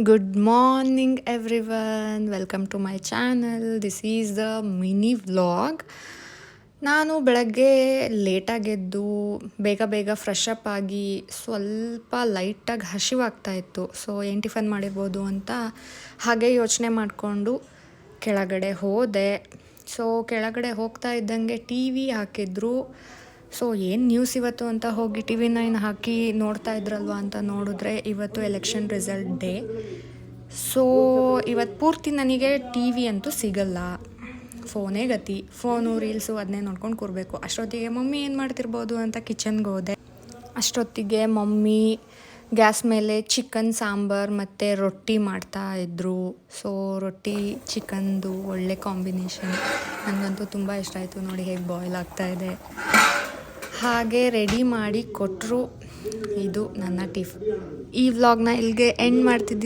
Good morning everyone, welcome to my channel. This is the mini vlog. ನಾನು ಬೆಳಗ್ಗೆ ಲೇಟಾಗೆದ್ದು ಬೇಗ fresh up ಆಗಿ ಸ್ವಲ್ಪ ಲೈಟಾಗಿ ಹಸಿವಾಗ್ತಾ ಇತ್ತು. ಸೊ ಏನು ಟಿಫನ್ ಮಾಡಿರ್ಬೋದು ಅಂತ ಹಾಗೆ ಯೋಚನೆ ಮಾಡಿಕೊಂಡು ಕೆಳಗಡೆ ಹೋದೆ. ಸೊ ಕೆಳಗಡೆ ಹೋಗ್ತಾ ಇದ್ದಂಗೆ ಟಿ ವಿ ಹಾಕಿದ್ರು. ಸೊ ಏನು ನ್ಯೂಸ್ ಇವತ್ತು ಅಂತ ಹೋಗಿ TV9 ಹಾಕಿ ನೋಡ್ತಾ ಇದ್ರಲ್ವ ಅಂತ ನೋಡಿದ್ರೆ ಇವತ್ತು ಎಲೆಕ್ಷನ್ ರಿಸಲ್ಟ್ ಡೇ. ಸೊ ಇವತ್ತು ಪೂರ್ತಿ ನನಗೆ ಟಿ ವಿ ಅಂತೂ ಸಿಗಲ್ಲ, ಫೋನೇ ಗತಿ. ಫೋನು ರೀಲ್ಸು ಅದನ್ನೇ ನೋಡ್ಕೊಂಡು ಕೂರಬೇಕು. ಅಷ್ಟೊತ್ತಿಗೆ ಮಮ್ಮಿ ಏನು ಮಾಡ್ತಿರ್ಬೋದು ಅಂತ ಕಿಚನ್ಗೆ ಹೋದೆ. ಅಷ್ಟೊತ್ತಿಗೆ ಮಮ್ಮಿ ಗ್ಯಾಸ್ ಮೇಲೆ ಚಿಕನ್ ಸಾಂಬಾರು ಮತ್ತು ರೊಟ್ಟಿ ಮಾಡ್ತಾಯಿದ್ರು. ಸೊ ರೊಟ್ಟಿ ಚಿಕನ್ದು ಒಳ್ಳೆ ಕಾಂಬಿನೇಷನ್, ನನಗಂತೂ ತುಂಬ ಇಷ್ಟ ಆಯಿತು. ನೋಡಿ ಹೇಗೆ ಬಾಯ್ಲ್ ಆಗ್ತಾಯಿದೆ. ಹಾಗೆ ರೆಡಿ ಮಾಡಿ ಕೊಟ್ಟರು. ಇದು ನನ್ನ ಟಿಫ್. ಈ ವ್ಲಾಗ್ನ ಇಲ್ಲಿಗೆ ಎಂಡ್ ಮಾಡ್ತಿದ್ದೀನಿ.